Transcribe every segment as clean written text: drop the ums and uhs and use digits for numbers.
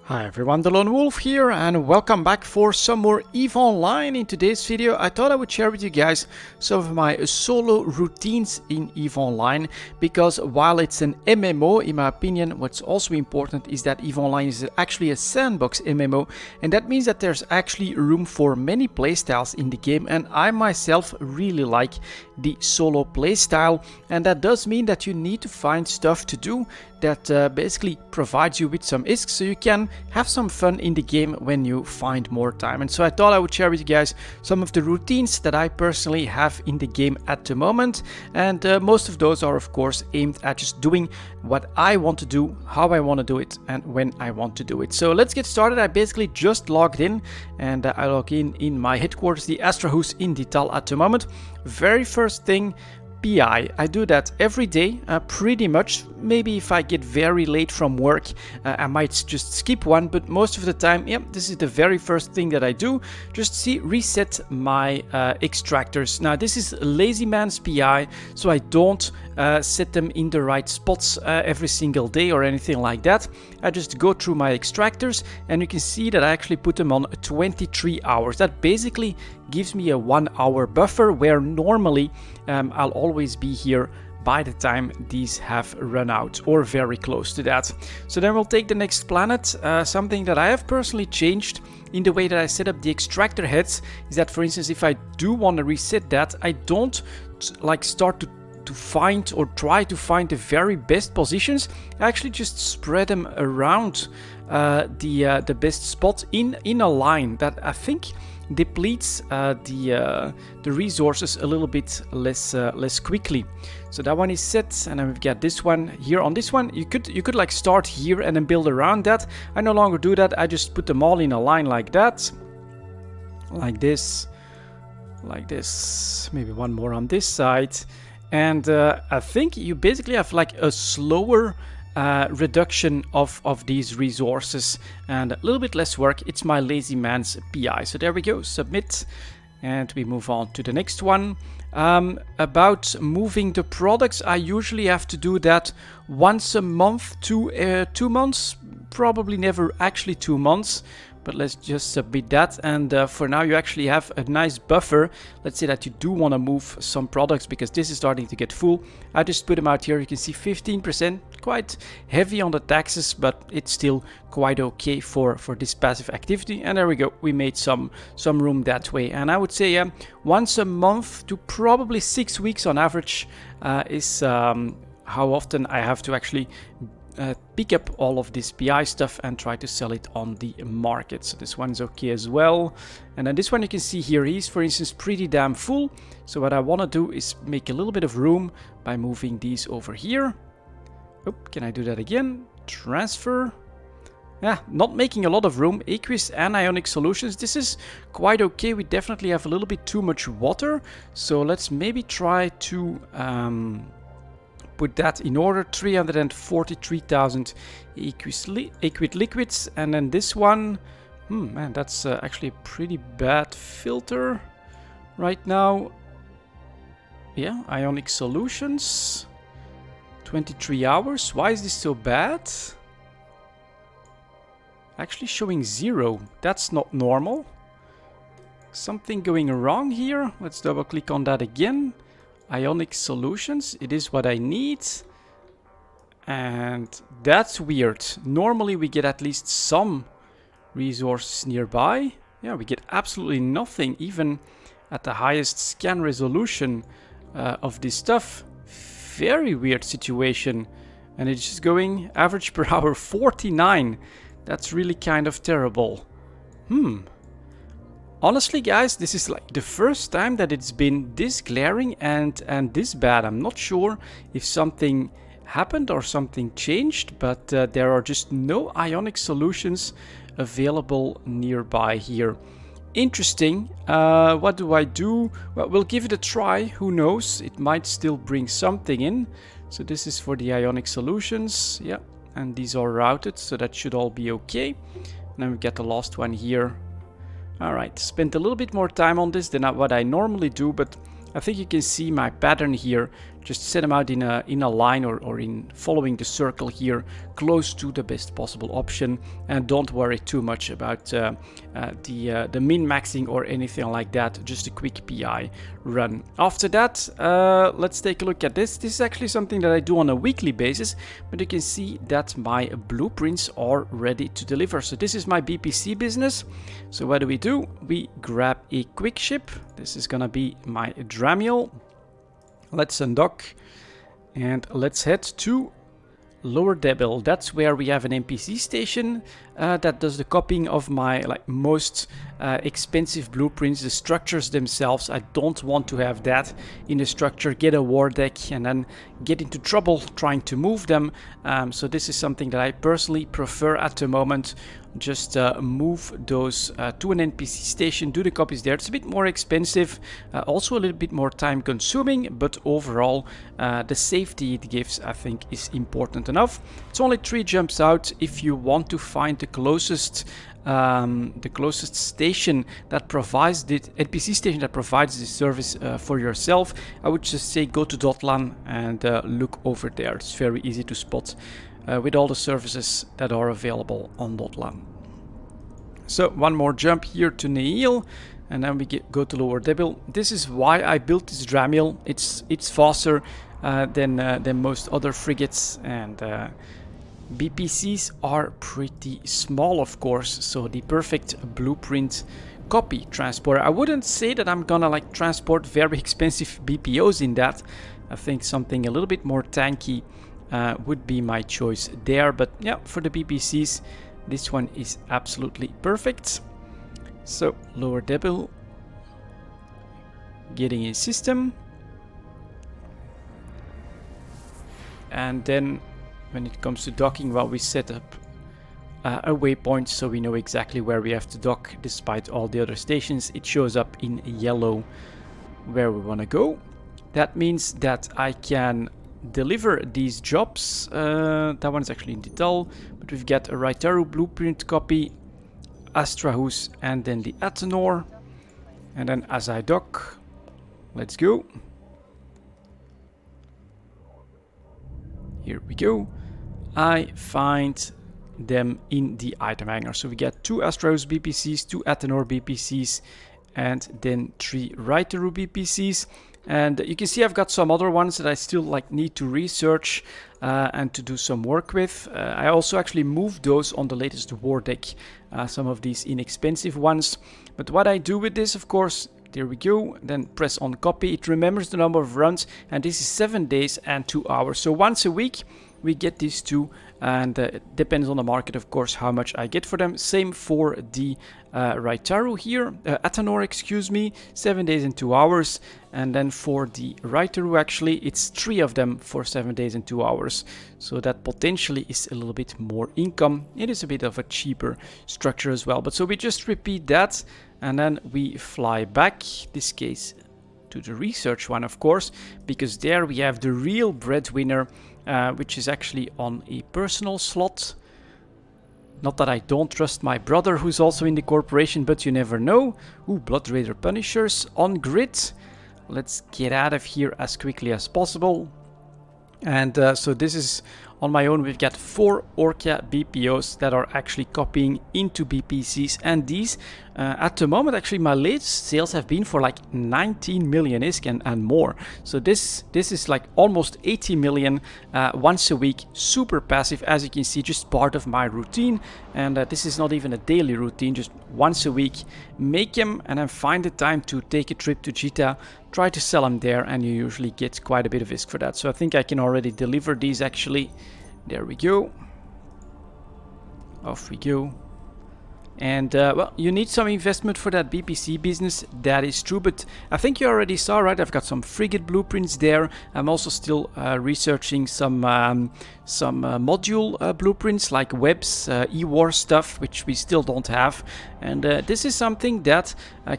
Hi everyone, delonewolf here and welcome back for some more EVE Online. In today's video I thought I would share with you guys some of my solo routines in EVE Online, because while it's an MMO, in my opinion, what's also important is that EVE Online is actually a sandbox MMO, and that means that there's actually room for many playstyles in the game, and I myself really like the solo playstyle, and that does mean that you need to find stuff to do that basically provides you with some ISK so you can have some fun in the game when you find more time. And so I thought I would share with you guys some of the routines that I personally have in the game at the moment, and most of those are of course aimed at just doing what I want to do, how I want to do it, and when I want to do it. So let's get started. I basically just logged in, and I log in my headquarters, the Astrahouse in Dital at the moment. Very first thing, PI. I do that every day, pretty much. Maybe if I get very late from work, I might just skip one, but most of the time, yeah, this is the very first thing that I do. Just reset my extractors. Now, this is lazy man's PI, so I don't set them in the right spots every single day or anything like that. I just go through my extractors, and you can see that I actually put them on 23 hours. That basically gives me a 1 hour buffer, where normally I'll always be here by the time these have run out, or very close to that. So then we'll take the next planet. Something that I have personally changed in the way that I set up the extractor heads is that, for instance, if I do want to reset that, I don't like start to find or try to find the very best positions. I actually just spread them around the best spot in a line that I think depletes the resources a little bit less quickly. So that one is set, and then we've got this one here. On this one, you could like start here and then build around that. I no longer do that. I just put them all in a line like that, like this, maybe one more on this side. And I think you basically have like a slower reduction of these resources and a little bit less work. It's my lazy man's PI. So there we go, submit, and we move on to the next one. About moving the products, I usually have to do that once a month to 2 months, probably never actually 2 months. But let's just submit that, and for now you actually have a nice buffer. Let's say that you do want to move some products because this is starting to get full. I just put them out here. You can see 15%, quite heavy on the taxes, but it's still quite okay for this passive activity. And there we go, we made some room that way. And I would say once a month to probably 6 weeks on average is how often I have to actually pick up all of this PI stuff and try to sell it on the market. So this one's okay as well. And then this one you can see here, he's for instance pretty damn full. So what I want to do is make a little bit of room by moving these over here. Oh, can I do that again? Transfer. Yeah, not making a lot of room. Aqueous and ionic solutions. This is quite okay. We definitely have a little bit too much water. So let's maybe try to put that in order. 343,000 aqueous liquids. And then this one, man, that's actually a pretty bad filter right now. Yeah, ionic solutions, 23 hours. Why is this so bad? Actually showing 0. That's not normal. Something going wrong here. Let's double click on that again. Ionic solutions, it is what I need. And that's weird. Normally we get at least some resources nearby. Yeah, we get absolutely nothing, even at the highest scan resolution of this stuff. Very weird situation. And it's just going average per hour 49. That's really kind of terrible. Honestly, guys, this is like the first time that it's been this glaring and this bad. I'm not sure if something happened or something changed, but there are just no ionic solutions available nearby here. Interesting. What do I do? Well, we'll give it a try. Who knows? It might still bring something in. So this is for the ionic solutions. Yeah, and these are routed, so that should all be okay. And then we get the last one here. Alright, spent a little bit more time on this than what I normally do, but I think you can see my pattern here just set them out in a line or in following the circle here, close to the best possible option, and don't worry too much about the min-maxing or anything like that. Just a quick PI run. After that, let's take a look at this. This is actually something that I do on a weekly basis, but you can see that my blueprints are ready to deliver. So this is my BPC business. So what do? We grab a quick ship. This is gonna be my Dramiel. Let's undock and let's head to Lower Debel. That's where we have an NPC station that does the copying of my most expensive blueprints, the structures themselves. I don't want to have that in the structure, get a war deck and then get into trouble trying to move them. So this is something that I personally prefer at the moment. Just move those to an NPC station, do the copies there. It's a bit more expensive, also a little bit more time consuming, but overall the safety it gives, I think, is important enough. It's only 3 jumps out. If you want to find the closest station that provides the NPC station that provides the service for yourself, I would just say go to Dotlan and look over there. It's very easy to spot with all the services that are available on Dotlan. So one more jump here to Neil, and then we go to Lower Debel. This is why I built this Dramiel. It's faster than most other frigates, and BPCs are pretty small, of course, so the perfect blueprint copy transporter. I wouldn't say that I'm gonna transport very expensive BPOs in that. I think something a little bit more tanky would be my choice there, but yeah, for the BPCs this one is absolutely perfect. So Lower Debel, getting a system, and then when it comes to docking, well, we set up a waypoint so we know exactly where we have to dock. Despite all the other stations, it shows up in yellow where we want to go. That means that I can deliver these jobs. That one is actually in detail, but we've got a Raitaru blueprint copy, Astrahus, and then the Athanor. And then as I dock, let's go. Here we go. I find them in the item hanger. So we get 2 Astrahus BPCs, 2 Athanor BPCs, and then 3 Raitaru BPCs. And you can see I've got some other ones that I still need to research and to do some work with. I also actually moved those on the latest war deck, some of these inexpensive ones. But what I do with this, of course, there we go, then press on copy. It remembers the number of runs, and this is 7 days and 2 hours. So once a week we get these 2, and it depends on the market, of course, how much I get for them. Same for the Raitaru here, Athanor, excuse me, 7 days and 2 hours. And then for the Raitaru, actually, it's 3 of them for 7 days and 2 hours. So that potentially is a little bit more income. It is a bit of a cheaper structure as well. But so we just repeat that, and then we fly back, this case, to the research one, of course, because there we have the real breadwinner, which is actually on a personal slot. Not that I don't trust my brother, who's also in the corporation, but you never know. Ooh, Blood Raider Punishers on grid. Let's get out of here as quickly as possible. And so this is on my own. We've got 4 Orca BPOs that are actually copying into BPCs, and these at the moment, actually, my latest sales have been for 19 million ISK and more. So this is almost 80 million once a week. Super passive, as you can see, just part of my routine. And this is not even a daily routine, just once a week. Make them and then find the time to take a trip to Jita, try to sell them there, and you usually get quite a bit of ISK for that. So I think I can already deliver these actually. There we go. Off we go. And well, you need some investment for that BPC business, that is true, but I think you already saw, right? I've got some frigate blueprints there. I'm also still researching some module blueprints like webs, e-war stuff, which we still don't have. And this is something that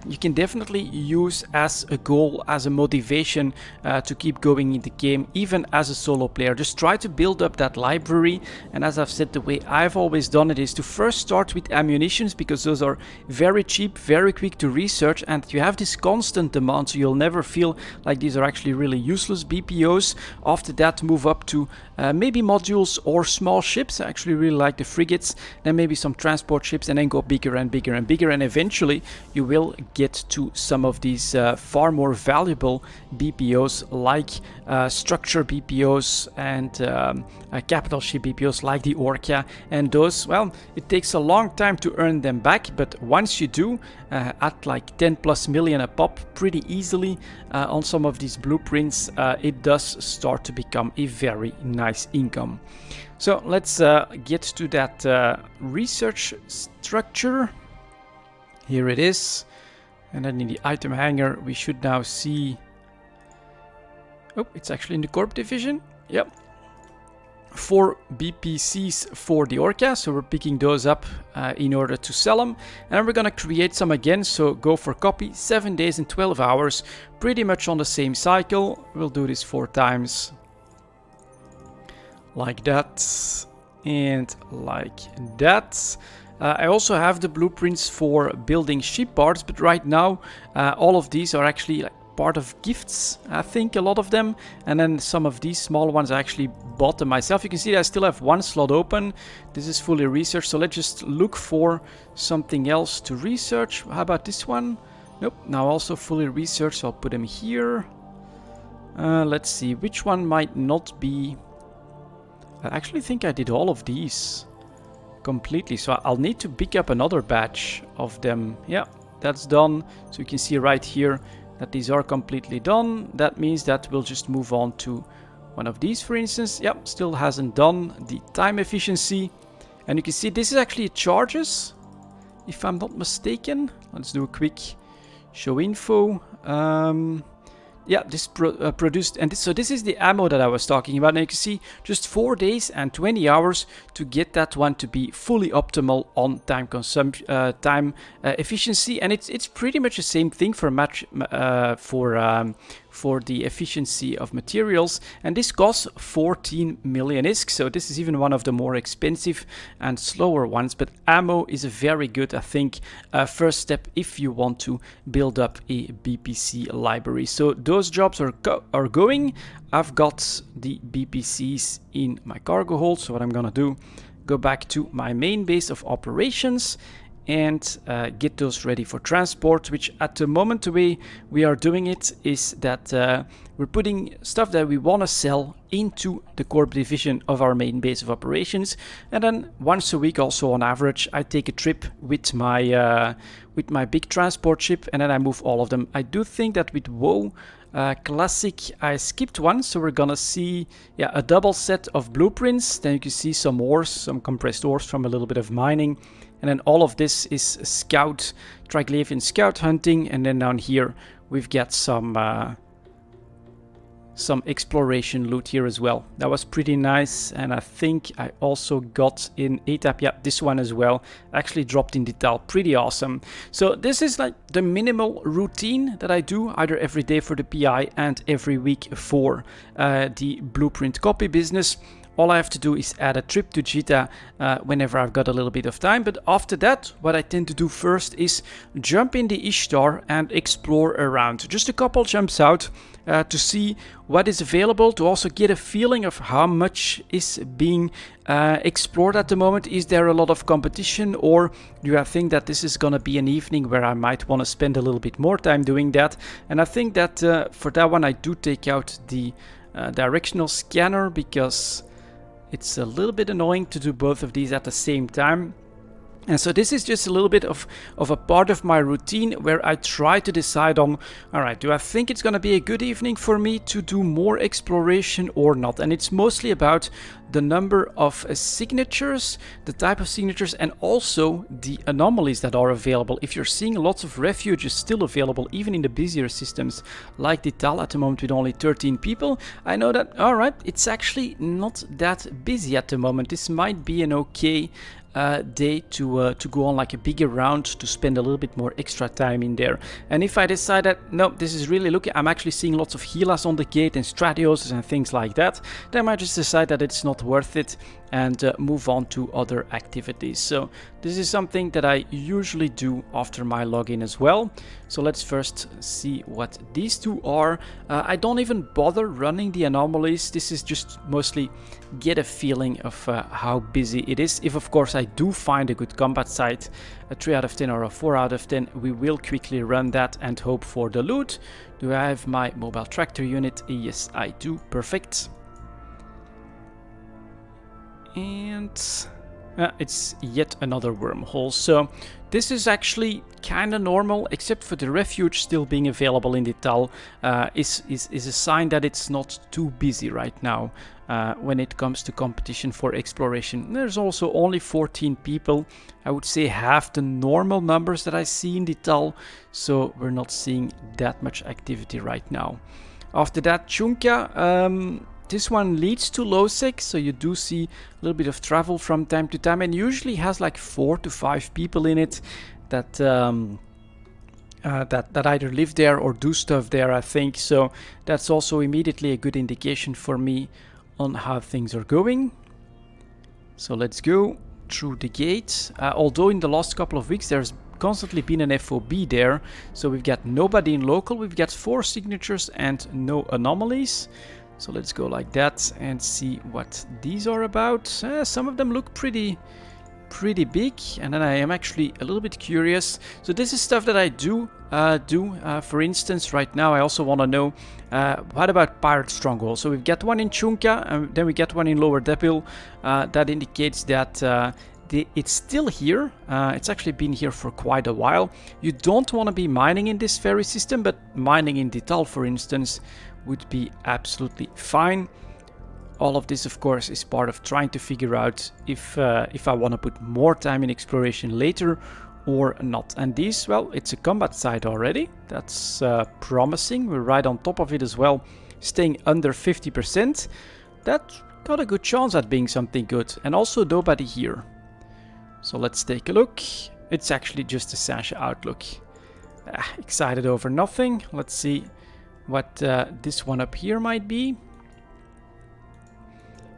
you can definitely use as a goal, as a motivation to keep going in the game, even as a solo player. Just try to build up that library. And as I've said, the way I've always done it is to first start with ammunition operations, because those are very cheap, very quick to research, and you have this constant demand, so you'll never feel like these are actually really useless BPOs. After that, move up to maybe modules or small ships. I actually really like the frigates, then maybe some transport ships, and then go bigger and bigger and bigger, and eventually you will get to some of these far more valuable BPOs like structure BPOs and capital ship BPOs like the Orca, and those, well, it takes a long time to earn them back, but once you do, at like 10+ million a pop pretty easily on some of these blueprints, it does start to become a very nice income. So let's get to that research structure. Here it is, and then in the item hanger we should now see, oh, it's actually in the Corp division, yep, 4 BPCs for the Orca, so we're picking those up in order to sell them, and we're gonna create some again, so go for copy, 7 days and 12 hours, pretty much on the same cycle. We'll do this 4 times, like that, and like that. I also have the blueprints for building ship parts, but right now all of these are actually like part of gifts, I think, a lot of them, and then some of these small ones I actually bought them myself. You can see that I still have 1 slot open. This is fully researched, so let's just look for something else to research. How about this one? Nope, now also fully researched, so I'll put them here. Let's see, which one might not be... I actually think I did all of these completely, so I'll need to pick up another batch of them. Yeah, that's done, so you can see right here that these are completely done. That means that we'll just move on to one of these, for instance. Yep, still hasn't done the time efficiency. And you can see this is actually charges, if I'm not mistaken. Let's do a quick show info. Yeah, this produced, and so this is the ammo that I was talking about. Now you can see just 4 days and 20 hours to get that one to be fully optimal on time consumption, time efficiency, and it's pretty much the same thing for for the efficiency of materials, and this costs 14 million ISK, so this is even one of the more expensive and slower ones, but ammo is a very good, I think, first step if you want to build up a BPC library. So those jobs are going. I've got the BPCs in my cargo hold, so what I'm gonna do, go back to my main base of operations and get those ready for transport, which at the moment the way we are doing it is that we're putting stuff that we want to sell into the Corp division of our main base of operations, and then once a week also on average I take a trip with my big transport ship, and then I move all of them. I do think that with WoW Classic I skipped one, so we're gonna see, yeah, a double set of blueprints. Then you can see some ores, some compressed ores from a little bit of mining, and then all of this is scout, Trikleovian scout hunting, and then down here we've got some exploration loot here as well. That was pretty nice, and I think I also got in ATAP, yeah, this one as well, actually dropped in detail, pretty awesome. So this is like the minimal routine that I do either every day for the PI and every week for the blueprint copy business. All I have to do is add a trip to Jita whenever I've got a little bit of time. But after that, what I tend to do first is jump in the Ishtar and explore around. Just a couple jumps out to see what is available, to also get a feeling of how much is being explored at the moment. Is there a lot of competition, or do I think that this is going to be an evening where I might want to spend a little bit more time doing that? And I think that for that one I do take out the directional scanner, because it's a little bit annoying to do both of these at the same time. And so this is just a little bit of a part of my routine where I try to decide on, all right, do I think it's going to be a good evening for me to do more exploration or not? And it's mostly about the number of signatures, the type of signatures, and also the anomalies that are available. If you're seeing lots of refuges still available, even in the busier systems like the Tal at the moment with only 13 people, I know that, all right, it's actually not that busy at the moment. This might be an okay day to go on like a bigger round, to spend a little bit more extra time in there. And if I decide that, no, this is really looking, I'm actually seeing lots of Helas on the gate and Stratioses and things like that, then I might just decide that it's not worth it and move on to other activities. So this is something that I usually do after my login as well. So let's first see what these two are. I don't even bother running the anomalies. This is just mostly get a feeling of how busy it is. If of course I do find a good combat site, a 3 out of 10 or a 4 out of 10, we will quickly run that and hope for the loot. Do I have my mobile tractor unit? Yes, I do. Perfect. And it's yet another wormhole. So this is actually kind of normal, except for the refuge still being available in the Tal is a sign that it's not too busy right now when it comes to competition for exploration. There's also only 14 people. I would say half the normal numbers that I see in the Tal, so we're not seeing that much activity right now. After that, Chunka. This one leads to low-sec, so you do see a little bit of travel from time to time, and usually has like 4 to 5 people in it that that either live there or do stuff there, I think. So that's also immediately a good indication for me on how things are going. So let's go through the gate. Although in the last couple of weeks there's constantly been an FOB there, so we've got nobody in local, we've got 4 signatures and no anomalies. So let's go like that and see what these are about. Some of them look pretty big, and then I am actually a little bit curious. So this is stuff that I do. For instance, right now I also want to know what about Pirate Stronghold. So we've got one in Chunka, and then we get one in Lower Depil. That indicates that it's still here. It's actually been here for quite a while. You don't want to be mining in this ferry system, but mining in Dital, for instance, would be absolutely fine. All of this, of course, is part of trying to figure out if I want to put more time in exploration later or not. And these, well, it's a combat site already. That's promising. We're right on top of it as well, staying under 50%. That got a good chance at being something good. And also nobody here. So let's take a look. It's actually just a Sasha outlook. Excited over nothing. Let's see what this one up here might be.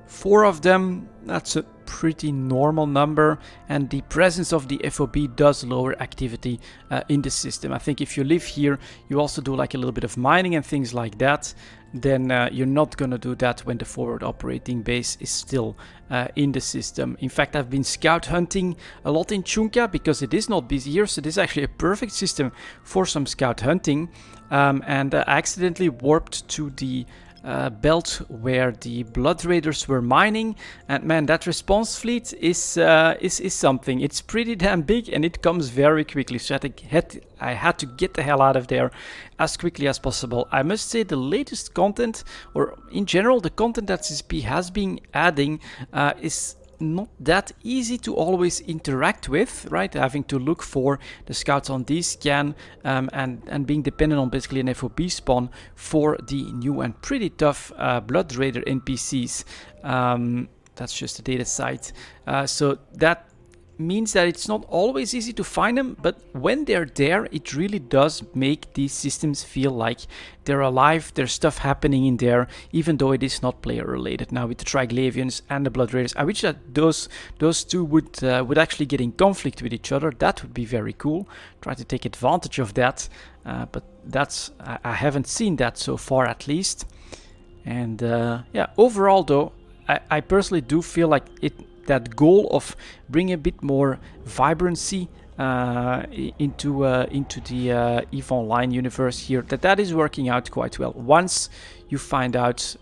4 of them, that's a pretty normal number, and the presence of the FOB does lower activity in the system. I think if you live here, you also do like a little bit of mining and things like that, then you're not going to do that when the forward operating base is still in the system. In fact, I've been scout hunting a lot in Chunka because it is not busy here, so this is actually a perfect system for some scout hunting, and I accidentally warped to the belt where the Blood Raiders were mining, and man, that response fleet is something. It's pretty damn big and it comes very quickly, so I had to get the hell out of there as quickly as possible. I must say the latest content, or in general the content that CSP has been adding, is not that easy to always interact with, right? Having to look for the scouts on D-scan and being dependent on basically an FOB spawn for the new and pretty tough Blood Raider NPCs. That's just a data site. So that means that it's not always easy to find them, but when they're there, it really does make these systems feel like they're alive, there's stuff happening in there, even though it is not player related. Now with the Trikleovians and the Blood Raiders, I wish that those two would actually get in conflict with each other. That would be very cool. Try to take advantage of that, but I haven't seen that so far, at least. And yeah, overall though, I personally do feel like that goal of bringing a bit more vibrancy into the EVE Online universe here, that is working out quite well once you find out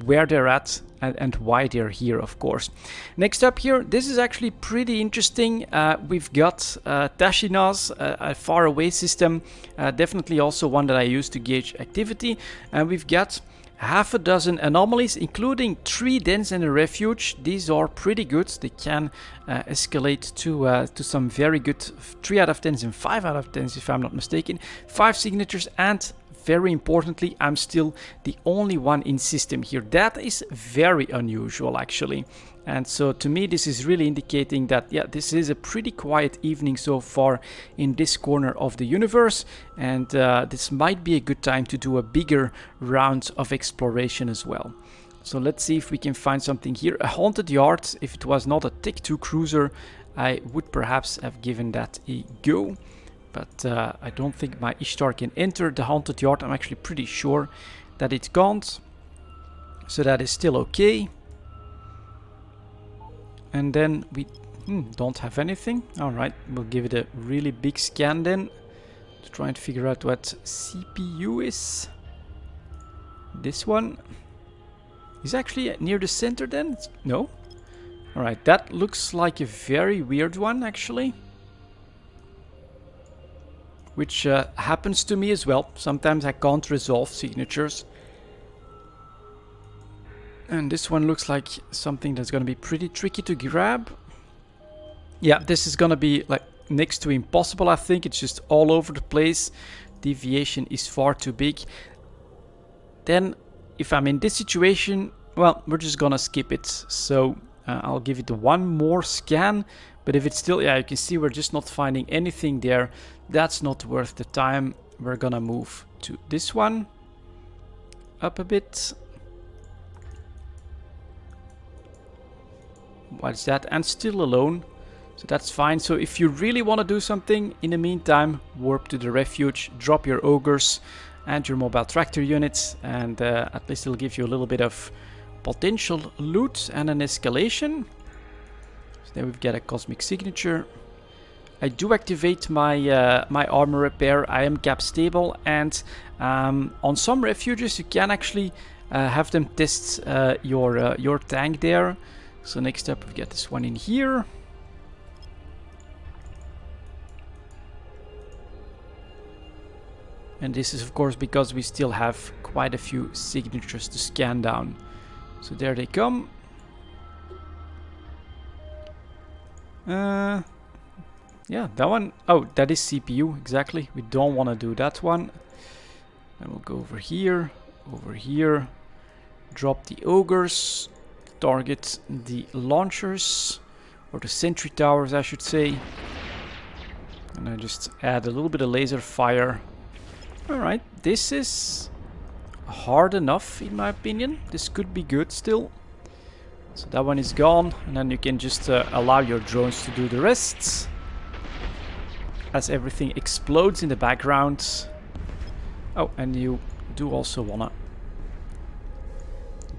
where they're at and why they're here, of course. Next up here, this is actually pretty interesting. We've got Tashinas, a far away system, definitely also one that I use to gauge activity, and we've got half a dozen anomalies, including 3 dens and a refuge. These are pretty good. They can escalate to some very good 3 out of 10s and 5 out of 10s, if I'm not mistaken. 5 signatures, and very importantly, I'm still the only one in system here. That is very unusual, actually. And so to me, this is really indicating that, yeah, this is a pretty quiet evening so far in this corner of the universe. And this might be a good time to do a bigger round of exploration as well. So let's see if we can find something here. A haunted yard. If it was not a Tech 2 cruiser, I would perhaps have given that a go. But I don't think my Ishtar can enter the haunted yard. I'm actually pretty sure that it can't. So that is still okay. And then we don't have anything. Alright, we'll give it a really big scan then. To try and figure out what CPU is. This one. Is actually near the center then? No? Alright, that looks like a very weird one actually. Which happens to me as well. Sometimes I can't resolve signatures. And this one looks like something that's going to be pretty tricky to grab. Yeah, this is going to be like next to impossible, I think. It's just all over the place. Deviation is far too big. Then, if I'm in this situation, well, we're just going to skip it. So, I'll give it one more scan. But if it's still, yeah, you can see we're just not finding anything there. That's not worth the time. We're going to move to this one. Up a bit. What's that? And still alone. So that's fine. So if you really want to do something, in the meantime, warp to the refuge, drop your ogres and your mobile tractor units, and at least it'll give you a little bit of potential loot and an escalation. So then we've got a cosmic signature. I do activate my my armor repair. I am cap stable, and on some refuges you can actually have them test your tank there. So next up we get this one in here. And this is of course because we still have quite a few signatures to scan down. So there they come. Yeah, that one. Oh, that is CPU, exactly. We don't want to do that one. Then we'll go over here, drop the ogres, target the launchers, or the sentry towers I should say. And I just add a little bit of laser fire. Alright, this is hard enough in my opinion. This could be good still. So that one is gone, and then you can just allow your drones to do the rest. As everything explodes in the background. Oh, and you do also wanna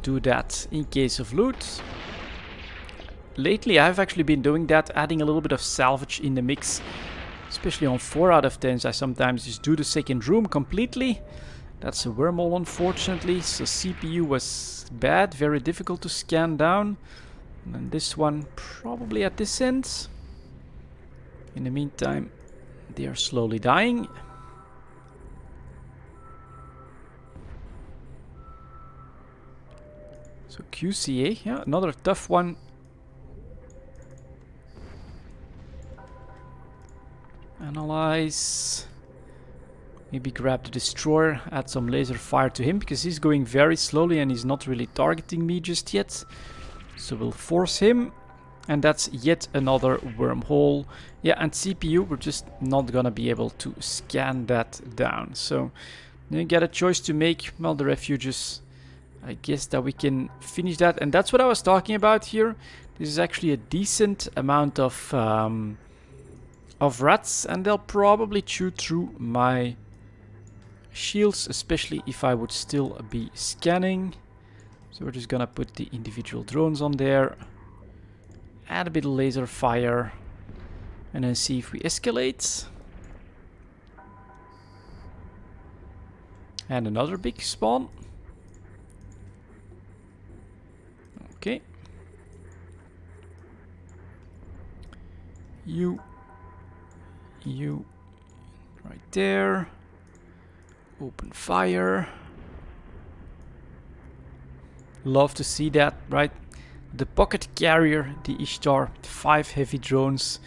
do that in case of loot. Lately I've actually been doing that, adding a little bit of salvage in the mix. Especially on 4 out of 10s, I sometimes just do the second room completely. That's a wormhole unfortunately, so CPU was bad, very difficult to scan down. And then this one probably at this end. In the meantime, they are slowly dying. So QCA, yeah, another tough one. Analyze. Maybe grab the destroyer, add some laser fire to him, because he's going very slowly and he's not really targeting me just yet. So we'll force him. And that's yet another wormhole. Yeah, and CPU, we're just not gonna be able to scan that down. So then you get a choice to make. Well, the refuges, I guess that we can finish that. And that's what I was talking about here. This is actually a decent amount of rats, and they'll probably chew through my shields, especially if I would still be scanning. So we're just gonna put the individual drones on there. Add a bit of laser fire. And then see if we escalate. And another big spawn. Okay. You right there. Open fire. Love to see that, right? The pocket carrier, the Ishtar, 5 heavy drones,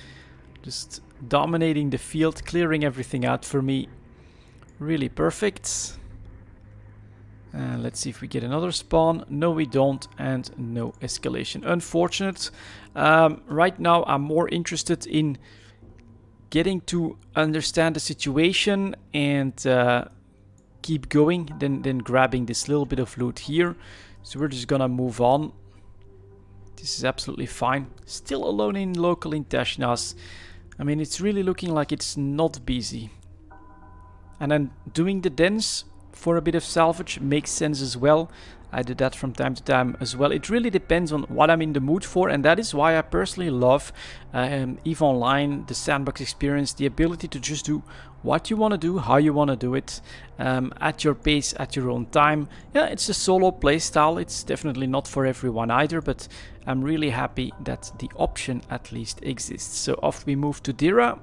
just dominating the field, clearing everything out for me. Really perfect. Let's see if we get another spawn. No, we don't, and no escalation. Unfortunate. Right now, I'm more interested in getting to understand the situation and keep going than grabbing this little bit of loot here. So we're just gonna move on. This is absolutely fine. Still alone in local in Tashnas. I mean, it's really looking like it's not busy. And then doing the dens for a bit of salvage makes sense as well. I do that from time to time as well. It really depends on what I'm in the mood for, and that is why I personally love EVE Online, the sandbox experience, the ability to just do what you want to do, how you want to do it, at your pace, at your own time. Yeah, it's a solo playstyle. It's definitely not for everyone either, but I'm really happy that the option at least exists. So off we move to Dira.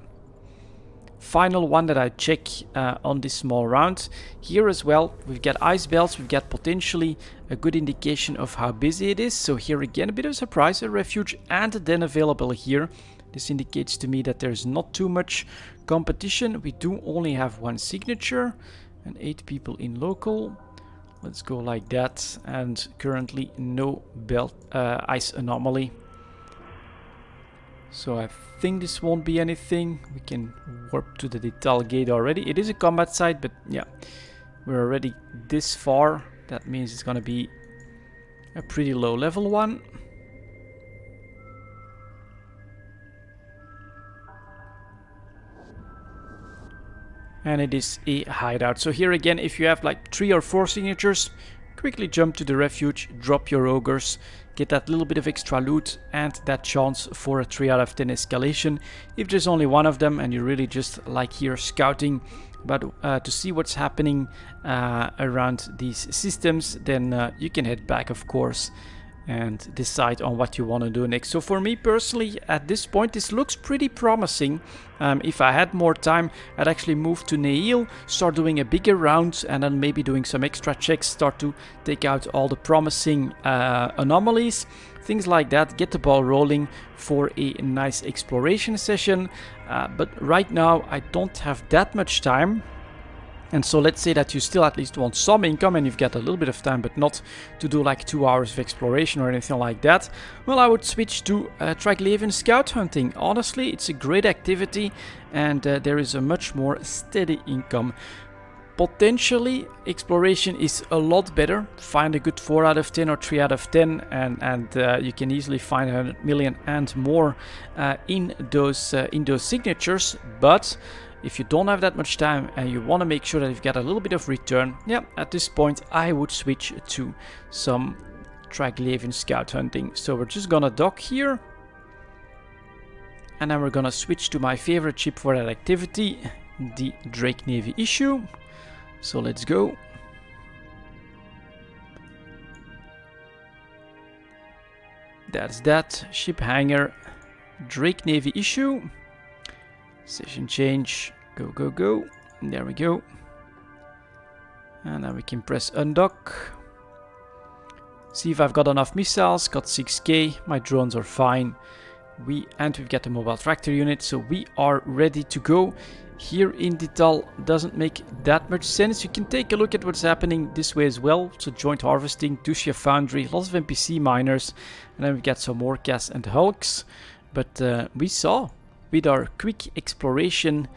Final one that I check on this small round. Here as well, we've got ice belts, we've got potentially a good indication of how busy it is. So here again, a bit of a surprise, a refuge and a den available here. This indicates to me that there's not too much competition. We do only have one signature and 8 people in local. Let's go like that. And currently no belt ice anomaly. So I think this won't be anything. We can warp to the detail gate already. It is a combat site, but yeah, we're already this far. That means it's gonna be a pretty low level one. And it is a hideout. So here again, if you have like 3 or 4 signatures, quickly jump to the refuge, drop your ogres, get that little bit of extra loot and that chance for a 3 out of 10 escalation. If there's only one of them and you really just like here scouting but to see what's happening around these systems, then you can head back, of course, and decide on what you want to do next. So for me personally, at this point, this looks pretty promising. If I had more time, I'd actually move to Neil, start doing a bigger round, and then maybe doing some extra checks, start to take out all the promising anomalies, things like that, get the ball rolling for a nice exploration session. But right now, I don't have that much time. And so let's say that you still at least want some income and you've got a little bit of time, but not to do like 2 hours of exploration or anything like that. Well, I would switch to Trikleovian scout hunting. Honestly, it's a great activity and there is a much more steady income. Potentially, exploration is a lot better. Find a good 4 out of 10 or 3 out of 10 and you can easily find 100 million and more in those signatures. But if you don't have that much time and you want to make sure that you've got a little bit of return, yeah, at this point I would switch to some Trikleovian scout hunting. So we're just gonna dock here. And then we're gonna switch to my favorite ship for that activity, the Drake Navy issue. So let's go. That's that. Ship hangar, Drake Navy issue. Session change, go, go, go. And there we go. And then we can press undock. See if I've got enough missiles, got 6k, my drones are fine. We've got the mobile tractor unit, so we are ready to go. Here in Dital doesn't make that much sense. You can take a look at what's happening this way as well. So joint harvesting, Ducia Foundry, lots of NPC miners. And then we've got some Orcas and Hulks. But we saw with our quick exploration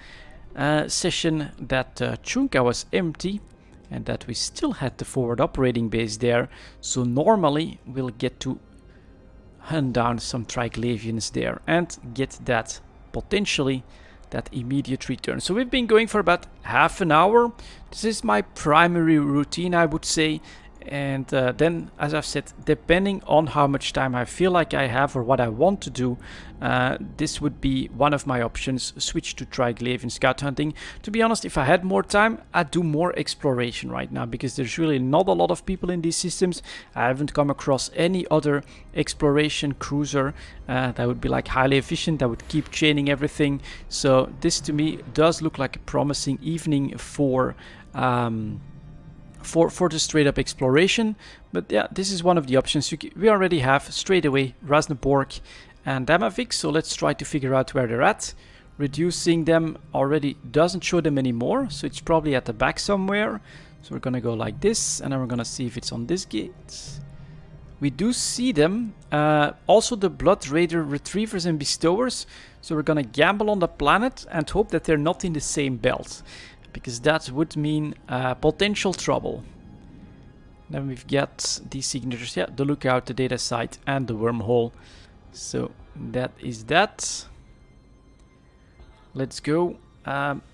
session that Chunka was empty and that we still had the forward operating base there. So normally we'll get to hunt down some Trikleovians there and get that potentially that immediate return. So we've been going for about half an hour. This is my primary routine, I would say. And then, as I've said, depending on how much time I feel like I have or what I want to do, this would be one of my options, switch to Trikleovian scout hunting. To be honest, if I had more time, I'd do more exploration right now, because there's really not a lot of people in these systems. I haven't come across any other exploration cruiser that would be like highly efficient, that would keep chaining everything. So this to me does look like a promising evening for the straight up exploration. But yeah, this is one of the options. We already have straight away Rasneborg and Damavik, so let's try to figure out where they're at. Reducing them already doesn't show them anymore, so it's probably at the back somewhere. So we're gonna go like this, and then we're gonna see if it's on this gate. We do see them. Also the Blood Raider Retrievers and Bestowers. So we're gonna gamble on the planet and hope that they're not in the same belt, because that would mean potential trouble. Then we've got these signatures, yeah, the lookout, the data site, and the wormhole. So that is that. Let's go.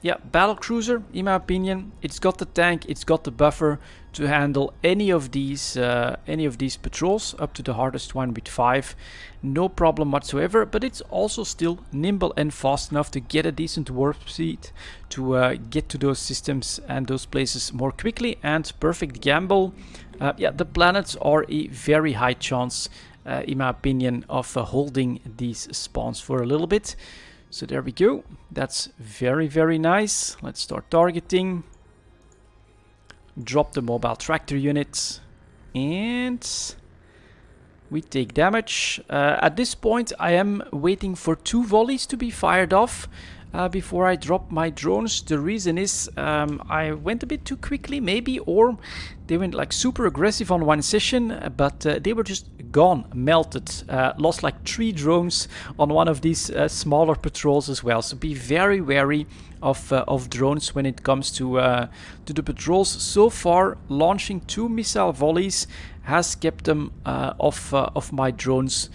Yeah, battle cruiser, in my opinion. It's got the tank, it's got the buffer to handle any of these patrols, up to the hardest one with 5. No problem whatsoever, but it's also still nimble and fast enough to get a decent warp speed, to get to those systems and those places more quickly, and perfect gamble. Yeah, the planets are a very high chance, in my opinion, of holding these spawns for a little bit. So there we go. That's very, very nice. Let's start targeting. Drop the mobile tractor unit. And we take damage. At this point, I am waiting for 2 volleys to be fired off before I drop my drones. The reason is I went a bit too quickly, maybe, or they went like super aggressive on one session, but they were just gone, melted. Lost like 3 drones on one of these smaller patrols as well. So be very wary of drones when it comes to the patrols. So far, launching 2 missile volleys has kept them off my drones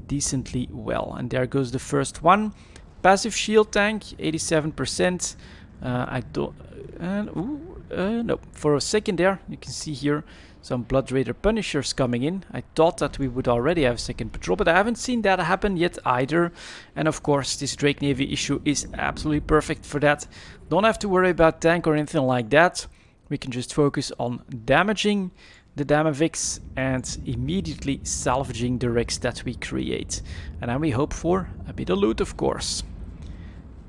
decently well. And there goes the first one. Passive shield tank, 87%. I don't... no, for a second there, you can see here some Blood Raider Punishers coming in. I thought that we would already have a second patrol, but I haven't seen that happen yet either. And of course, this Drake Navy issue is absolutely perfect for that. Don't have to worry about tank or anything like that. We can just focus on damaging the Damavix and immediately salvaging the wrecks that we create. And then we hope for a bit of loot, of course.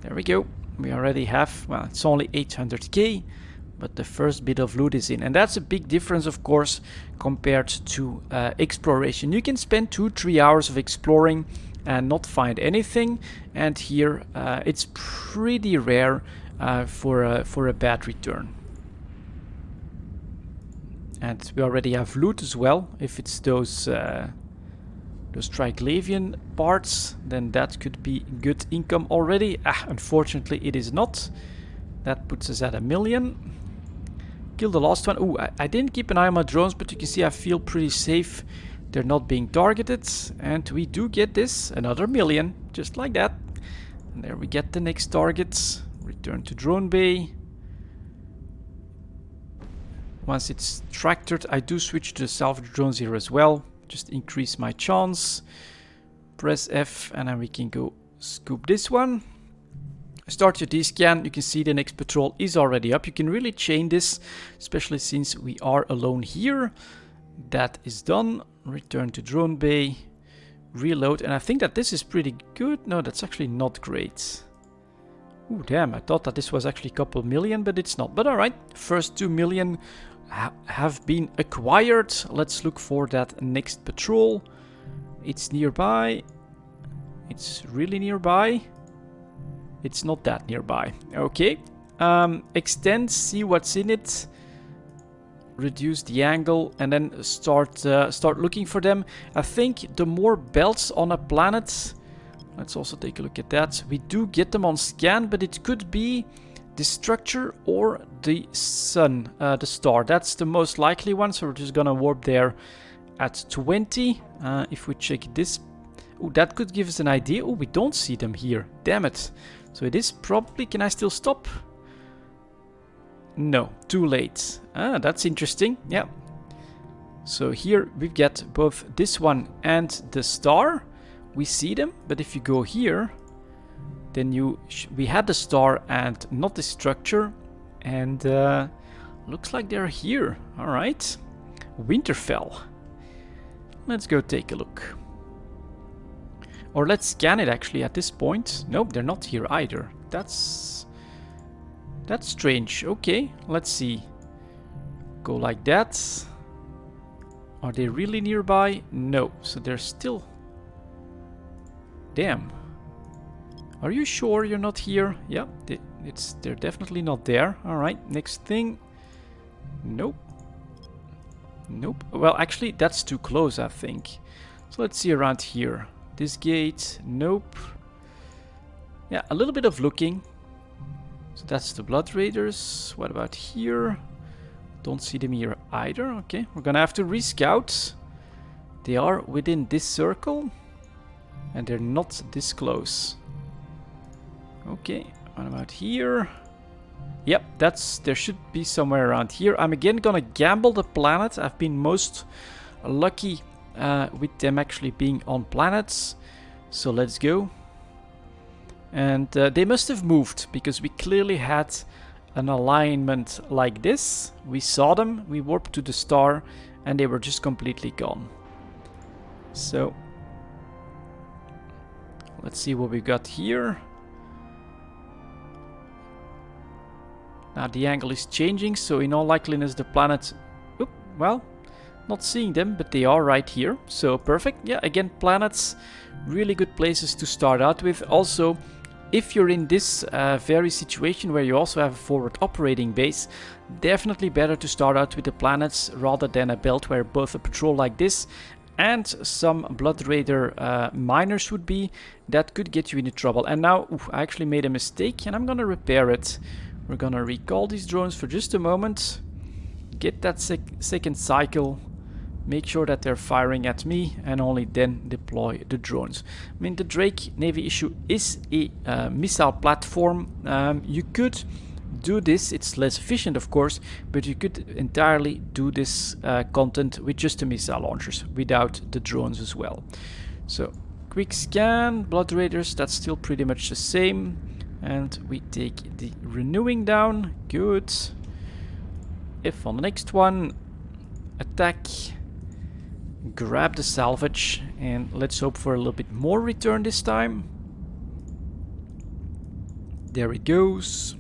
There we go. We already have, well, it's only 800k, but the first bit of loot is in. And that's a big difference, of course, compared to exploration. You can spend 2-3 hours of exploring and not find anything. And here it's pretty rare for a bad return. And we already have loot as well. If it's those Trikleovian parts, then that could be good income already. Unfortunately, it is not. That puts us at 1 million. Kill the last one. Ooh, I didn't keep an eye on my drones, but you can see I feel pretty safe. They're not being targeted. And we do get this, another 1 million, just like that. And there we get the next target. Return to drone bay. Once it's tractored, I do switch to the salvage drones here as well. Just increase my chance. Press F and then we can go scoop this one. Start your D-scan. You can see the next patrol is already up. You can really chain this, especially since we are alone here. That is done. Return to drone bay. Reload. And I think that this is pretty good. No, that's actually not great. Ooh, damn. I thought that this was actually a couple million, but it's not. But alright. First 2 million have been acquired. Let's look for that next patrol. It's nearby. It's really nearby. It's not that nearby. Okay. Extend, see what's in it. Reduce the angle and then start looking for them. I think the more belts on a planet, let's also take a look at that. We do get them on scan, but it could be the structure or the sun, the star. That's the most likely one, so we're just gonna warp there at 20. If we check this, oh, that could give us an idea. Oh, we don't see them here. Damn it. So it is probably, can I still stop? No, too late. That's interesting. Yeah. So here we've got both this one and the star. We see them, but if you go here, then we had the star and not the structure, and looks like they're here. All right, Winterfell. Let's go take a look, or let's scan it actually at this point. Nope, they're not here either. That's strange. Okay, let's see. Go like that. Are they really nearby? No, so they're still. Damn. Are you sure you're not here? Yeah, they're definitely not there. All right, next thing. Nope. Nope. Well, actually, that's too close, I think. So let's see around here. This gate. Nope. Yeah, a little bit of looking. So that's the Blood Raiders. What about here? Don't see them here either. Okay, we're gonna have to rescout. They are within this circle, and they're not this close. Okay, what about here? Yep, there should be somewhere around here. I'm again gonna gamble the planet. I've been most lucky with them actually being on planets. So let's go. And they must have moved, because we clearly had an alignment like this. We saw them, we warped to the star, and they were just completely gone. So let's see what we got here. Now the angle is changing, so in all likeliness the planet... Oop, well, not seeing them, but they are right here. So perfect. Yeah, again, planets, really good places to start out with. Also, if you're in this very situation where you also have a forward operating base, definitely better to start out with the planets rather than a belt where both a patrol like this and some Blood Raider miners would be. That could get you into trouble. And now, I actually made a mistake and I'm gonna repair it. We're gonna recall these drones for just a moment, get that second cycle, make sure that they're firing at me, and only then deploy the drones. I mean, the Drake Navy issue is a missile platform. You could do this, it's less efficient of course, but you could entirely do this content with just the missile launchers, without the drones as well. So, quick scan, Blood Raiders, that's still pretty much the same. And we take the renewing down, good. If on the next one, attack, grab the salvage, and let's hope for a little bit more return this time. There it goes.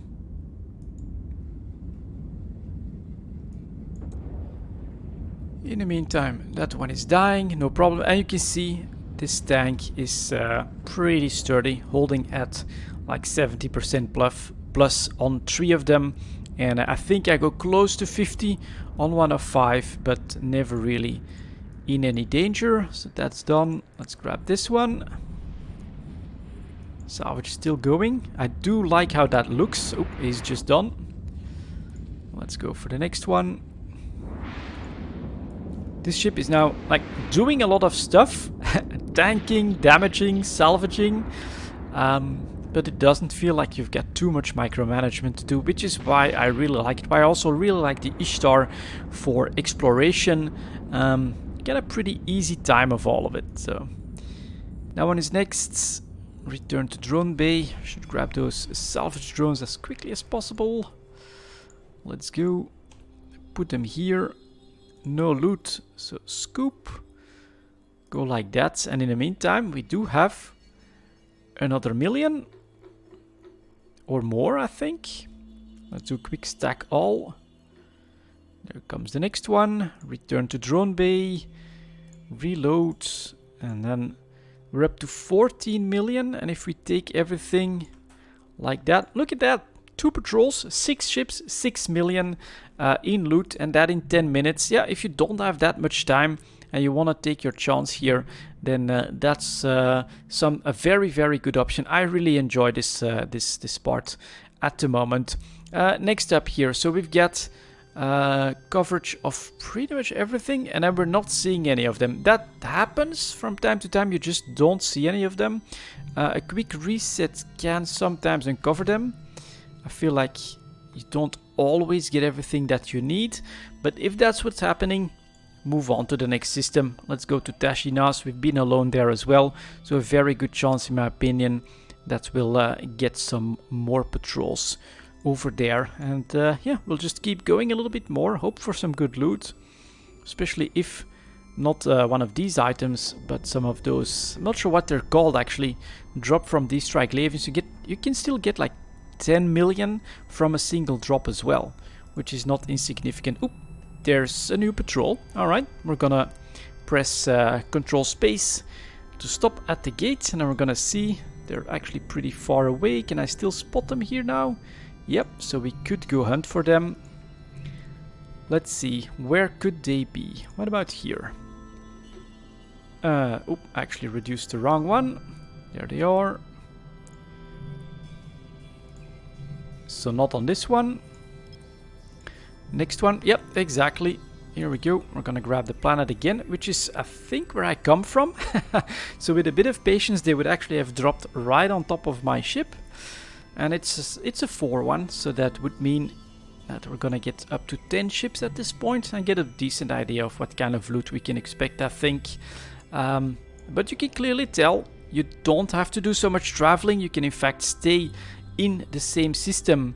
In the meantime, that one is dying, no problem. And you can see this tank is pretty sturdy, holding at like 70% plus on 3 of them. And I think I go close to 50 on 1 of 5, but never really in any danger. So that's done. Let's grab this one. Salvage still going. I do like how that looks. Oh, he's just done. Let's go for the next one. This ship is now like doing a lot of stuff. Tanking, damaging, salvaging. But it doesn't feel like you've got too much micromanagement to do, which is why I really like it. But I also really like the Ishtar for exploration. Get a pretty easy time of all of it. So that one is next. Return to drone bay. Should grab those salvage drones as quickly as possible. Let's go. Put them here. No loot, so scoop. Go like that. And in the meantime, we do have another million. Or more, I think. Let's do a quick stack all. There comes the next one. Return to drone bay. Reload. And then we're up to 14 million. And if we take everything like that. Look at that. 2 patrols, 6 ships, 6 million in loot. And that in 10 minutes. Yeah, if you don't have that much time and you want to take your chance here, then that's a very, very good option. I really enjoy this this part at the moment. Next up here, so we've got coverage of pretty much everything, and then we're not seeing any of them. That happens from time to time, you just don't see any of them. A quick reset can sometimes uncover them. I feel like you don't always get everything that you need, but if that's what's happening, move on to the next system. Let's go to Tashinas. We've been alone there as well, so a very good chance in my opinion that we'll get some more patrols over there. And yeah, we'll just keep going a little bit more, hope for some good loot, especially if not one of these items, but some of those, I'm not sure what they're called actually, drop from these Trikleovians. You can still get like 10 million from a single drop as well, which is not insignificant. Oop. There's a new patrol. Alright, we're gonna press control space to stop at the gate, and then we're gonna see they're actually pretty far away. Can I still spot them here now? Yep, so we could go hunt for them. Let's see, where could they be? What about here? Oh, actually reduced the wrong one. There they are. So not on this one. Next one. Yep, exactly. Here we go. We're gonna grab the planet again, which is, I think, where I come from. So with a bit of patience, they would actually have dropped right on top of my ship. And it's a 4-1, so that would mean that we're gonna get up to 10 ships at this point and get a decent idea of what kind of loot we can expect, I think. But you can clearly tell you don't have to do so much traveling. You can in fact stay in the same system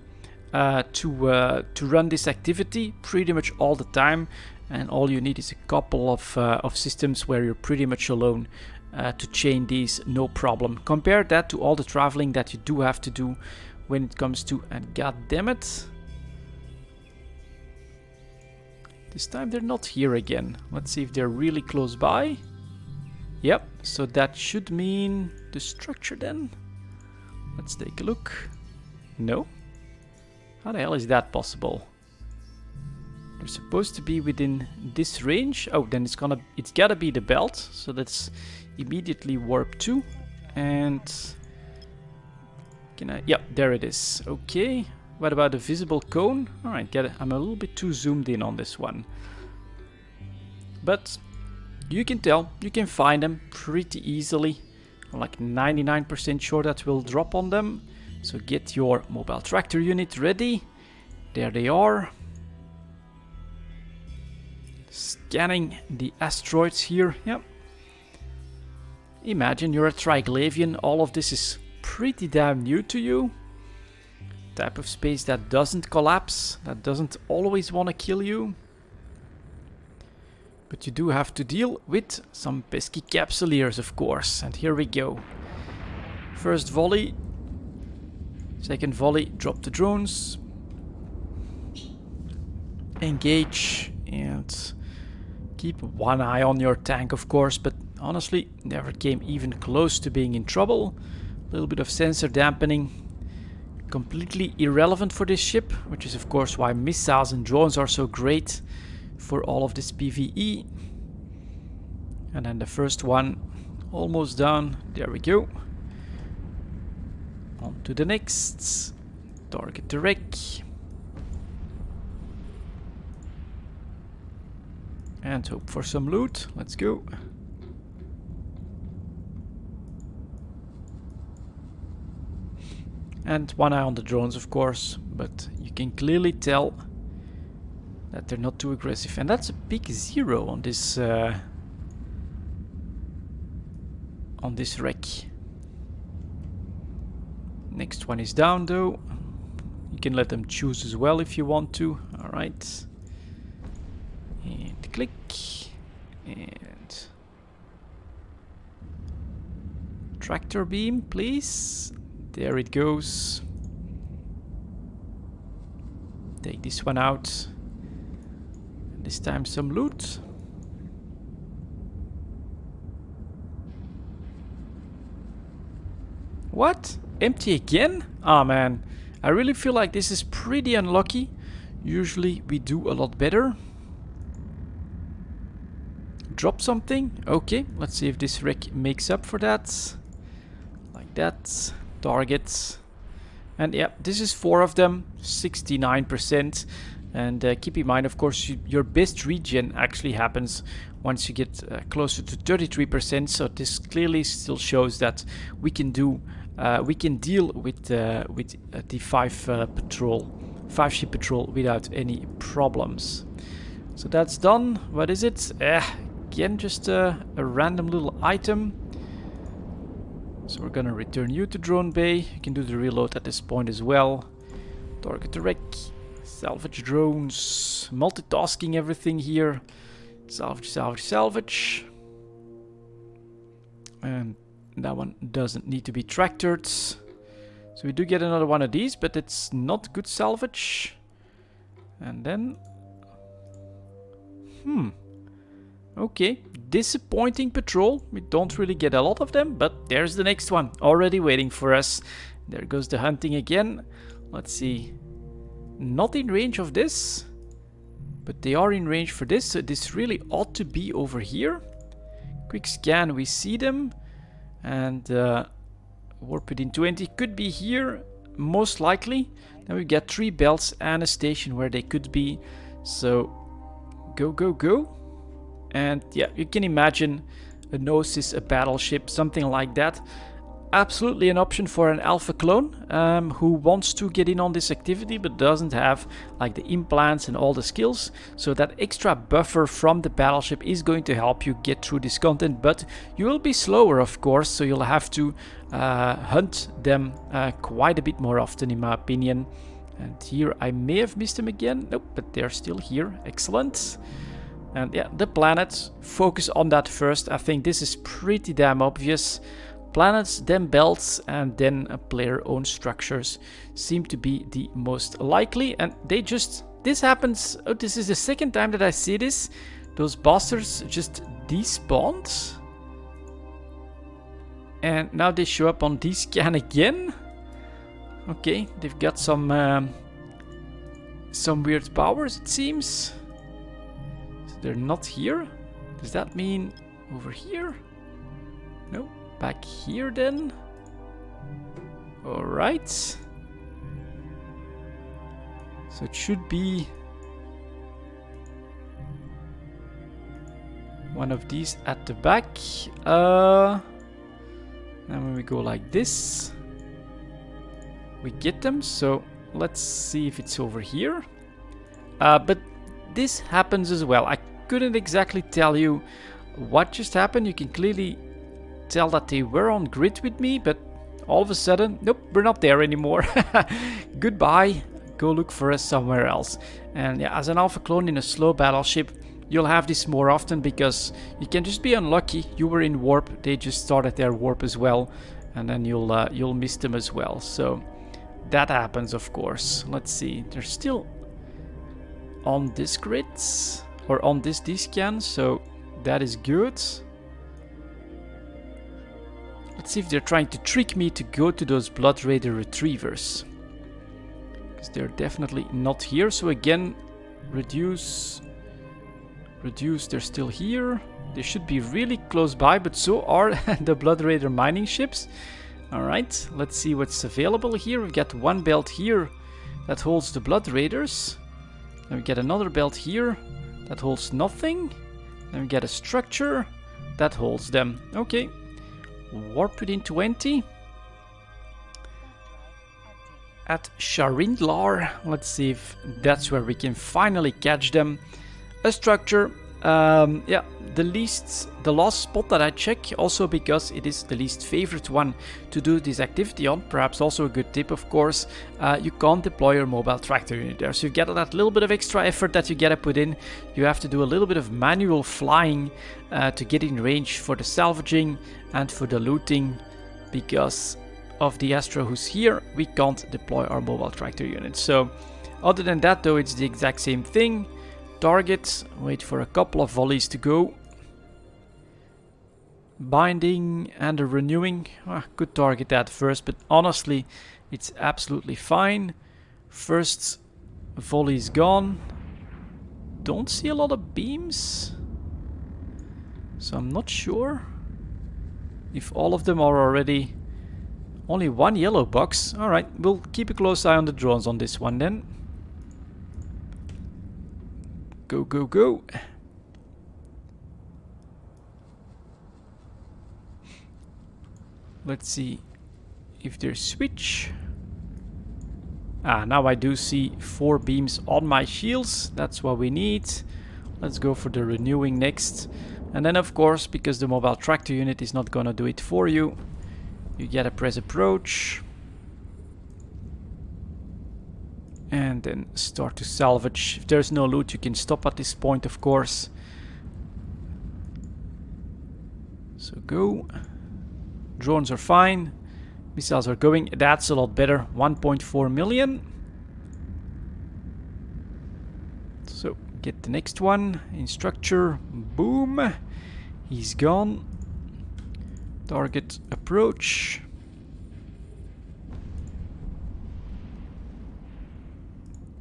to run this activity pretty much all the time, and all you need is a couple of systems where you're pretty much alone to chain these, no problem. Compare that to all the traveling that you do have to do when it comes to, and god damn it, this time they're not here again. Let's see if they're really close by. Yep, so that should mean the structure then. Let's take a look. No. How the hell is that possible? They're supposed to be within this range. Oh, then it's gotta be the belt. So let's immediately warp 2. And can I? Yep, there it is. Okay. What about the visible cone? Alright, get it. I'm a little bit too zoomed in on this one. But you can tell, you can find them pretty easily. I'm like 99% sure that will drop on them. So get your mobile tractor unit ready. There they are. Scanning the asteroids here. Yep. Imagine you're a Trikleovian. All of this is pretty damn new to you. Type of space that doesn't collapse, that doesn't always want to kill you. But you do have to deal with some pesky capsuleers, of course. And here we go. First volley. Second volley, drop the drones. Engage and keep one eye on your tank, of course, but honestly, never came even close to being in trouble. A little bit of sensor dampening. Completely irrelevant for this ship, which is of course why missiles and drones are so great for all of this PvE. And then the first one almost done. There we go. On to the next. Target the wreck. And hope for some loot. Let's go. And one eye on the drones, of course, but you can clearly tell that they're not too aggressive. And that's a big 0 on this wreck. Next one is down though. You can let them choose as well if you want to. Alright. And click. And tractor beam, please. There it goes. Take this one out. And this time some loot. What? Empty again? Ah, man. I really feel like this is pretty unlucky. Usually we do a lot better. Drop something. Okay, let's see if this wreck makes up for that. Like that. Targets. And yeah, this is 4 of them. 69%. And keep in mind, of course, your best regen actually happens once you get closer to 33%. So this clearly still shows that we can do, we can deal with the 5 ship patrol without any problems. So that's done. What is it? Again, just a random little item. So we're gonna return you to drone bay. You can do the reload at this point as well. Target the wreck. Salvage drones. Multitasking everything here. Salvage, salvage, salvage. And that one doesn't need to be tractored. So we do get another one of these, but it's not good salvage. And then... Okay, disappointing patrol. We don't really get a lot of them, but there's the next one already waiting for us. There goes the hunting again. Let's see. Not in range of this, but they are in range for this, so this really ought to be over here. Quick scan, we see them. And warp it in 20 could be here, most likely. Then we get 3 belts and a station where they could be. So go, go, go. And yeah, you can imagine a Gnosis, a battleship, something like that. Absolutely an option for an alpha clone who wants to get in on this activity but doesn't have like the implants and all the skills. So that extra buffer from the battleship is going to help you get through this content, but you will be slower, of course, so you'll have to hunt them quite a bit more often, in my opinion. And here I may have missed them again. Nope, but they're still here. Excellent. And yeah, the planets, focus on that first. I think this is pretty damn obvious. Planets, then belts, and then player-owned structures seem to be the most likely. And they just... This happens... Oh, this is the second time that I see this. Those bastards just despawned. And now they show up on D-scan again. Okay, they've got some weird powers, it seems. So they're not here. Does that mean over here? No. Back here then. Alright. So it should be one of these at the back. Now when we go like this, we get them. So let's see if it's over here. But this happens as well. I couldn't exactly tell you what just happened. You can clearly tell that they were on grid with me, but all of a sudden, nope, we're not there anymore. Goodbye. Go look for us somewhere else. And yeah, as an alpha clone in a slow battleship, you'll have this more often because you can just be unlucky. You were in warp, they just started their warp as well, and then you'll miss them as well. So that happens, of course. Let's see, they're still on this grid or on this D-scan, so that is good. Let's see if they're trying to trick me to go to those Blood Raider retrievers. Because they're definitely not here. So again, reduce. Reduce, they're still here. They should be really close by, but so are the Blood Raider mining ships. Alright, let's see what's available here. We've got one belt here that holds the Blood Raiders. Then we get another belt here that holds nothing. Then we get a structure that holds them. Okay. Warp within 20 at Sharindlar. Let's see if that's where we can finally catch them. A structure, yeah, the last spot that I check, also because it is the least favorite one to do this activity on. Perhaps also a good tip, of course. You can't deploy your mobile tractor unit there, so you get that little bit of extra effort that you gotta put in. You have to do a little bit of manual flying to get in range for the salvaging and for the looting. Because of the Astra who's here, we can't deploy our mobile tractor unit. So other than that though, it's the exact same thing. Target, wait for a couple of volleys to go. Binding and a renewing. Could target that first, but honestly, it's absolutely fine. First volley is gone. Don't see a lot of beams. So I'm not sure if all of them are already... Only one yellow box. Alright, we'll keep a close eye on the drones on this one then. Go, go, go. Let's see if there's switch. Now I do see 4 beams on my shields. That's what we need. Let's go for the renewing next. And then of course, because the mobile tractor unit is not gonna do it for you, you gotta press approach. And then start to salvage. If there's no loot, you can stop at this point, of course. So go. Drones are fine. Missiles are going. That's a lot better. 1.4 million. So get the next one. In structure. Boom. He's gone. Target approach.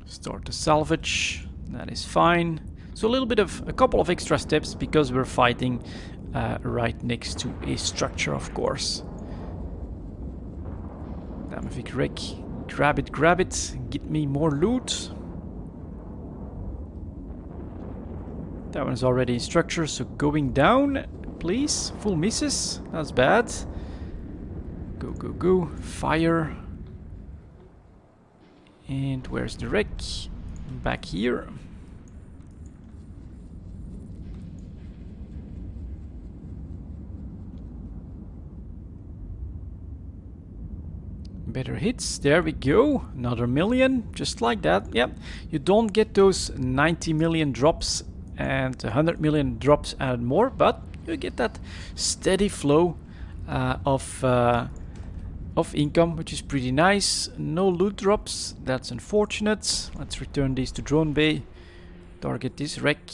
Start to salvage. That is fine. So a couple of extra steps because we're fighting right next to a structure, of course. Damavik Wreck. Grab it, get me more loot. That one's already in structure, so going down, please. Full misses. That's bad. Go, go, go. Fire. And where's the wreck? Back here. Better hits. There we go. Another million. Just like that. Yep. You don't get those 90 million drops and 100 million drops and more, but you get that steady flow of income, which is pretty nice. No loot drops. That's unfortunate. Let's return these to drone bay. Target this wreck.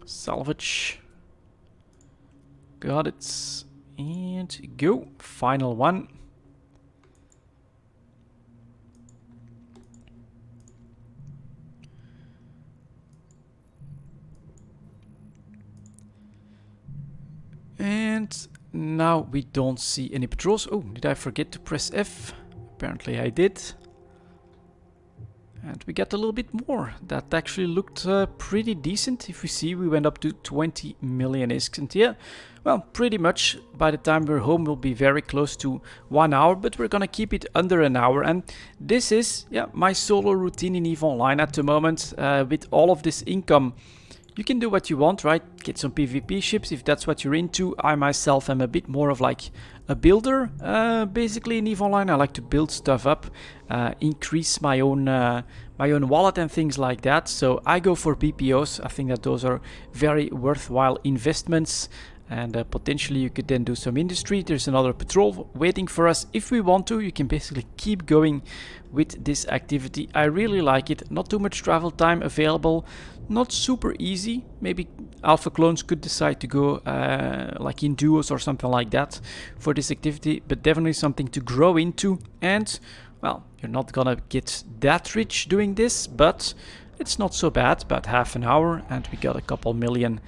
Salvage. Got it. And go. Final one. And now we don't see any patrols. Oh, did I forget to press F? Apparently I did. And we got a little bit more. That actually looked pretty decent. If we see, we went up to 20 million ISK. And yeah, well, pretty much by the time we're home, we'll be very close to 1 hour. But we're gonna keep it under an hour. And this is, yeah, my solo routine in EVE Online at the moment. With all of this income, you can do what you want, right? Get some PvP ships if that's what you're into. I myself am a bit more of like a builder. Basically in EVE Online, I like to build stuff up, increase my own wallet and things like that. So I go for PPOs. I think that those are very worthwhile investments. And potentially you could then do some industry. There's another patrol waiting for us. If we want to, you can basically keep going with this activity. I really like it. Not too much travel time available. Not super easy. Maybe alpha clones could decide to go like in duos or something like that for this activity. But definitely something to grow into. And, well, you're not gonna get that rich doing this. But it's not so bad. About half an hour. And we got a couple million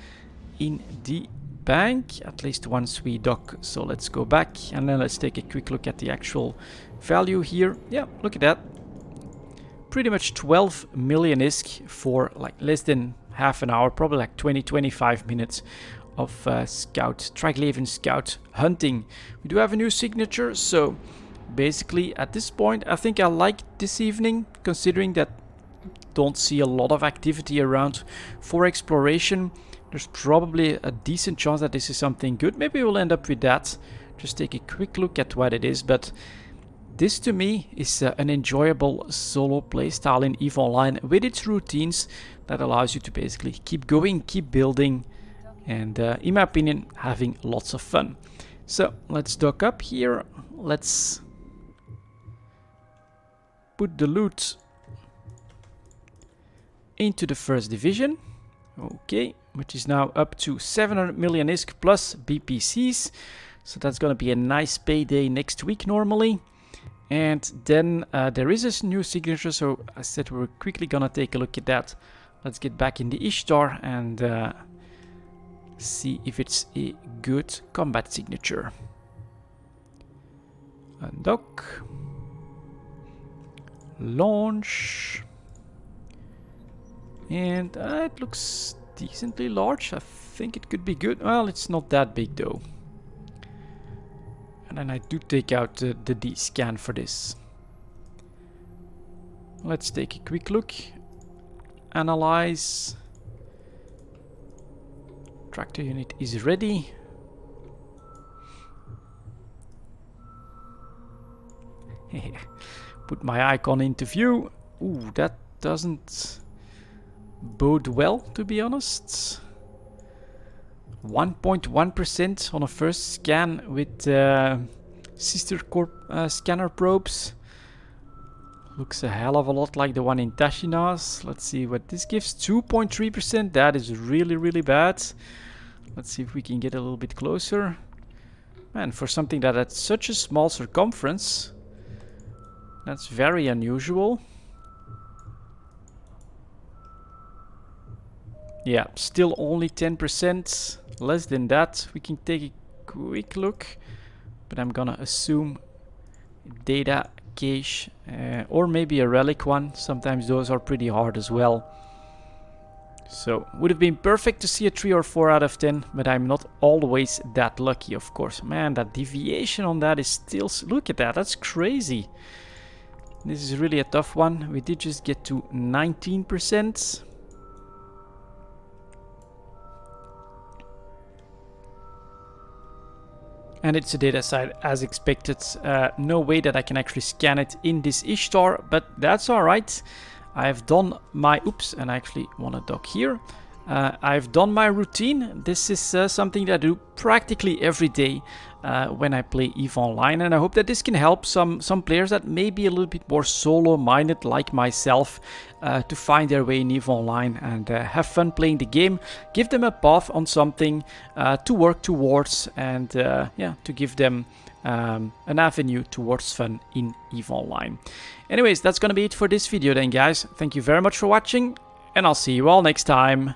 in the bank, at least once we dock. So let's go back and then let's take a quick look at the actual value here. Yeah, look at that. Pretty much 12 million ISK for like less than half an hour, probably like 20-25 minutes of Trikleovian scout hunting. We do have a new signature, so basically at this point I think I like this evening, considering that don't see a lot of activity around for exploration. There's probably a decent chance that this is something good. Maybe we'll end up with that. Just take a quick look at what it is. But this to me is an enjoyable solo playstyle in EVE Online with its routines that allows you to basically keep going, keep building, and in my opinion, having lots of fun. So let's dock up here. Let's put the loot into the first division. Okay, which is now up to 700 million ISK plus BPCs. So that's going to be a nice payday next week normally. And then there is a new signature, so I said we're quickly going to take a look at that. Let's get back in the Ishtar and see if it's a good combat signature. Undock. Launch. And it looks decently large. I think it could be good. Well, it's not that big though. And then I do take out the D scan for this. Let's take a quick look. Analyze. Tractor unit is ready. Put my icon into view. Ooh, that doesn't bode well, to be honest. 1.1% on a first scan with sister corp scanner probes. Looks a hell of a lot like the one in Tashinas. Let's see what this gives. 2.3%. That is really, really bad. Let's see if we can get a little bit closer. Man, for something that had such a small circumference, that's very unusual. Yeah, still only 10%. Less than that. We can take a quick look. But I'm gonna assume data cache or maybe a relic one. Sometimes those are pretty hard as well. So, would have been perfect to see a 3 or 4 out of 10, but I'm not always that lucky, of course. Man, that deviation on that is still... Look at that, that's crazy. This is really a tough one. We did just get to 19%. And it's a data site as expected. No way that I can actually scan it in this Ishtar, but that's alright. I've done my... Oops, and I actually want to dock here. I've done my routine. This is something that I do practically every day when I play EVE Online, and I hope that this can help some players that may be a little bit more solo-minded like myself to find their way in EVE Online and have fun playing the game. Give them a path on something to work towards, and yeah, to give them an avenue towards fun in EVE Online. Anyways, that's gonna be it for this video then, guys. Thank you very much for watching, and I'll see you all next time.